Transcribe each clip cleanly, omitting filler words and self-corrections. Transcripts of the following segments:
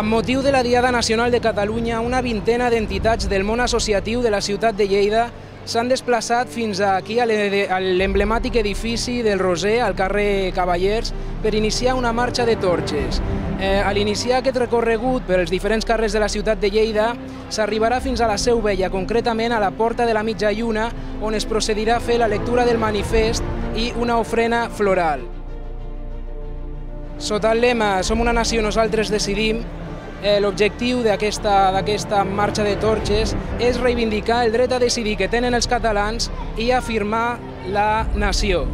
Amb motiu de la Diada Nacional de Catalunya, una vintena d'entitats del món associatiu de la ciutat de Lleida s'han desplaçat fins aquí a l'emblemàtic edifici del Roser, al carrer Cavallers, per iniciar una marxa de torxes. A l'iniciar aquest recorregut per els diferents carrers de la ciutat de Lleida, s'arribarà fins a la Seu Vella, concretament a la Porta de la Mitja Lluna, on es procedirà a fer la lectura del manifest i una ofrena floral. Sota el lema "Som una nació, nosaltres decidim", l'objectiu d'aquesta marxa de torxes és reivindicar el dret a decidir que tenen els catalans i afirmar la nació.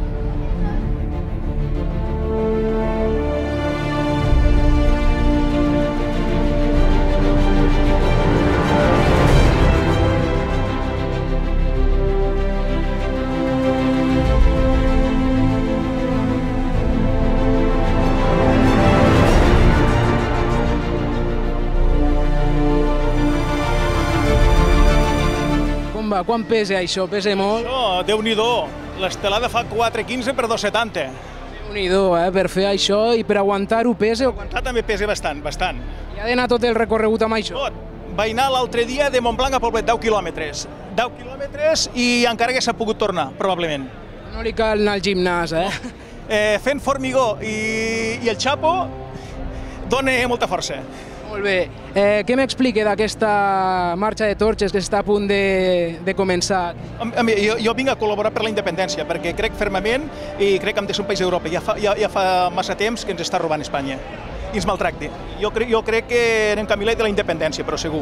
Quan pesa això? Pesa molt? Això, Déu-n'hi-do. L'estelada fa 4,15 per 2,70. Déu-n'hi-do, per fer això i per aguantar-ho pesa? Aguantar també pesa bastant, bastant. I ha d'anar tot el recorregut amb això? Tot. Vaig anar l'altre dia de Montblanc a Poblet, 10 quilòmetres. 10 quilòmetres i encara que s'ha pogut tornar, probablement. No li cal anar al gimnàs, Fent formigó i el xapo dona molta força. Molt bé. Què m'explica d'aquesta marxa de torxes que està a punt de començar? Jo vinc a col·laborar per la independència, perquè crec fermament i crec que hem de ser un país d'Europa. Ja fa massa temps que ens està robant Espanya i ens maltracta. Jo crec que anem camí de la independència, però segur.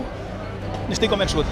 N'estic convençut.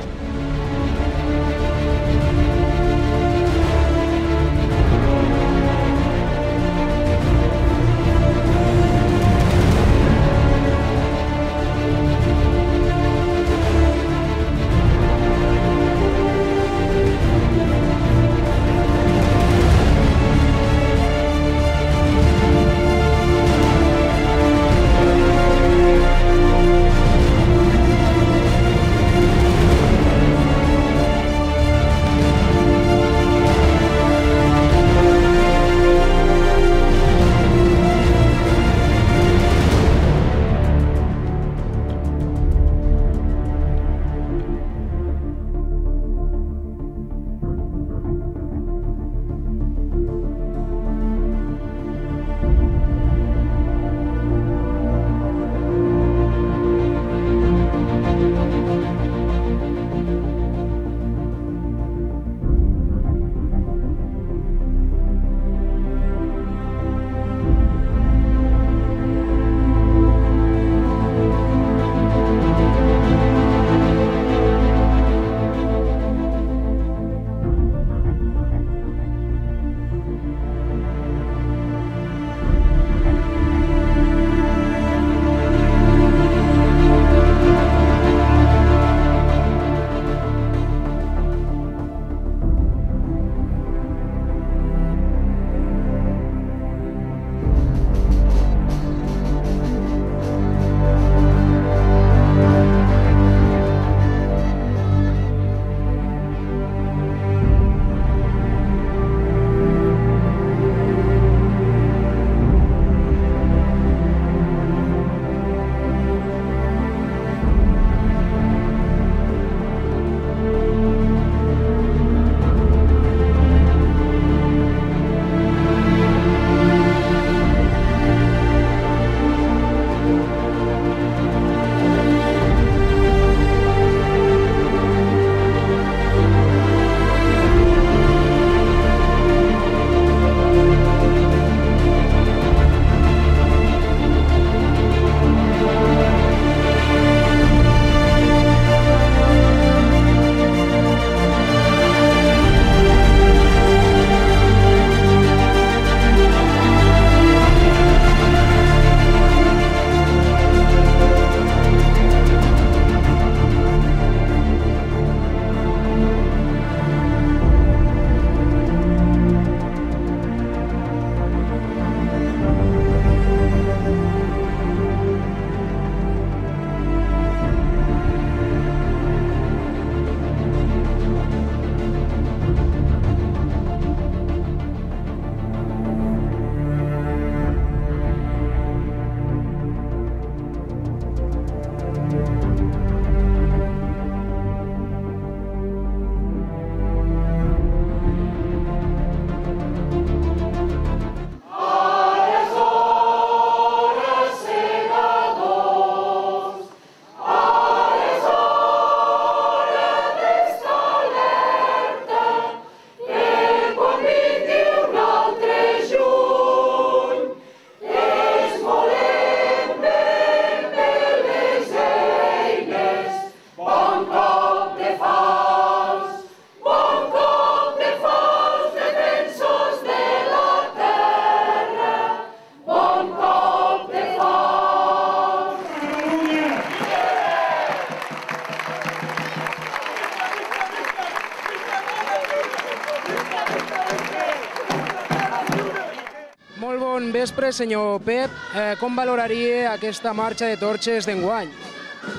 Bon vespre, senyor Pep. Com valoraria aquesta marxa de torxes d'enguany?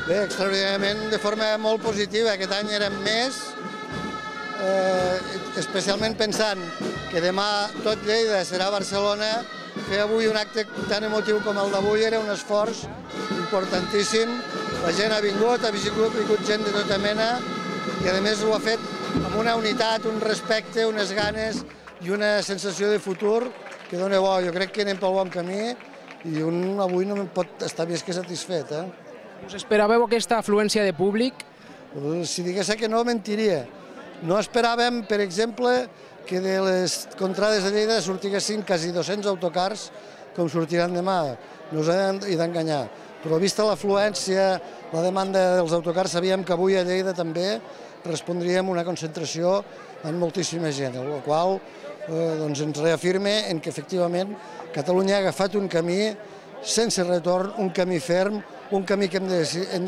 Bé, extraordinàriament de forma molt positiva. Aquest any érem més, especialment pensant que demà tot Lleida serà a Barcelona. Fer avui un acte tan emotiu com el d'avui era un esforç importantíssim. La gent ha vingut gent de tota mena i a més ho ha fet amb una unitat, un respecte, unes ganes i una sensació de futur que dona bo. Jo crec que anem pel bon camí i un avui no pot estar més que satisfet. Us esperàveu aquesta afluència de públic? Si digués que no, mentiria. No esperàvem, per exemple, que de les contrades de Lleida sortiguessin quasi 200 autocars com sortiran demà. No us hem d'enganyar. Però vista l'afluència, la demanda dels autocars, sabíem que avui a Lleida també respondríem una concentració amb moltíssima gent, el qual ens reafirma en que efectivament Catalunya ha agafat un camí sense retorn, un camí ferm, un camí que hem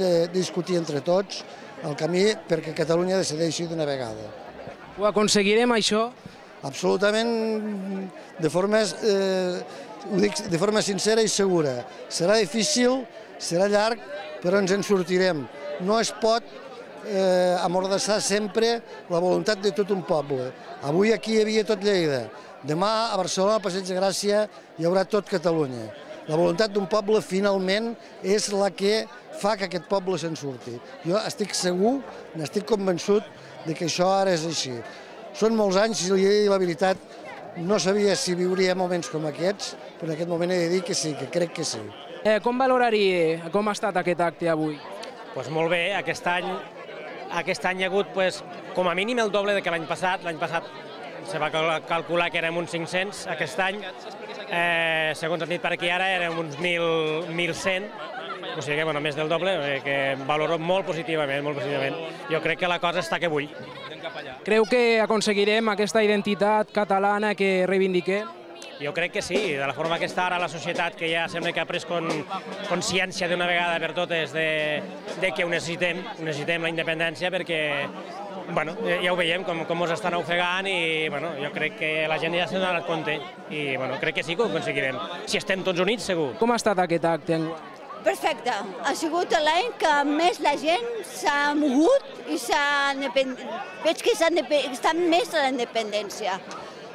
de discutir entre tots, el camí perquè Catalunya decideixi d'una vegada. Ho aconseguirem, això? Absolutament, de forma sincera i segura. Serà difícil, serà llarg, però ens en sortirem. No es pot amordassar sempre la voluntat de tot un poble. Avui aquí hi havia tot Lleida. Demà a Barcelona, al Passeig de Gràcia, hi haurà tot Catalunya. La voluntat d'un poble finalment és la que fa que aquest poble se'n surti. Jo estic segur, n'estic convençut que això ara és així. Són molts anys i la veritat no sabia si viuria moments com aquests, però en aquest moment he de dir que sí, que crec que sí. Com valoraria com ha estat aquest acte avui? Doncs molt bé, aquest any hi ha hagut com a mínim el doble que l'any passat. L'any passat se va calcular que érem uns 500, aquest any, segons han dit per aquí ara, érem uns 1.100, o sigui que més del doble, que valoro molt positivament, molt positivament. Jo crec que la cosa està que bull. Creu que aconseguirem aquesta identitat catalana que reivindiquem? Jo crec que sí, de la forma que està ara la societat, que ja sembla que ha pres consciència d'una vegada per totes de que ho necessitem la independència, perquè ja ho veiem, com ens estan ofegant i jo crec que la gent ja s'ha donat compte i crec que sí que ho aconseguirem. Si estem tots units, segur. Com ha estat aquest acte? Perfecte. Ha sigut l'any que més la gent s'ha mogut i veig que estan més a la independència,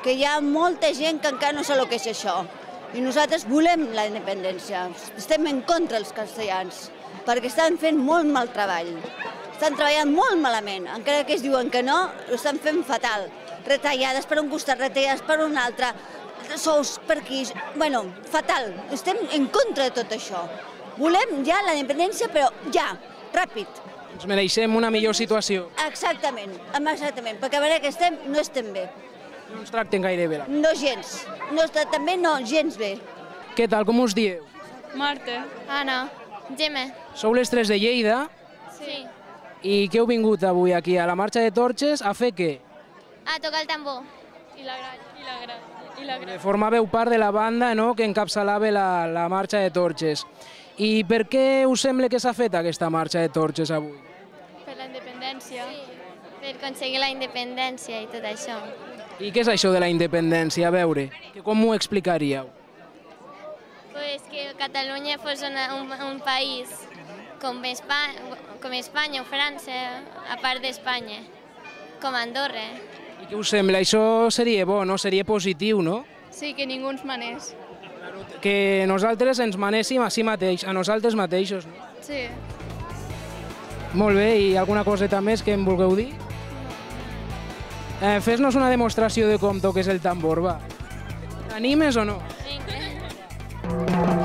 que hi ha molta gent que encara no sap el que és això. I nosaltres volem la independència. Estem en contra dels castellans, perquè estan fent molt mal treball. Estan treballant molt malament. Encara que es diuen que no, ho estan fent fatal. Retallades per un costat, retallades per un altre, sous per aquí... fatal. Estem en contra de tot això. Volem ja la independència, però ja, ràpid. Ens mereixem una millor situació. Exactament, perquè a veure que no estem bé. No ens tracten gaire bé. No gens, també no, gens bé. Què tal, com us dieu? Marta. Anna. Gemma. Sou les tres de Lleida? Sí. I què heu vingut avui aquí, a la marxa de torxes, a fer què? A tocar el tambor. I la gralla. Formàveu part de la banda que encapçalava la marxa de torxes. I per què us sembla que s'ha fet aquesta marxa de torxes avui? Per la independència. Sí, per aconseguir la independència i tot això. I què és això de la independència? A veure, com m'ho explicaríeu? Pues que Catalunya fos un país com Espanya o França, a part d'Espanya, com Andorra. I què us sembla? Això seria bo, no? Seria positiu, no? Sí, que ningú ens manés. Que nosaltres ens manéssim a nosaltres mateixos, no? Sí. Molt bé, i alguna coseta més que em vulgueu dir? Fes-nos una demostració de com toques el tambor, va. T'animes o no? Vinga.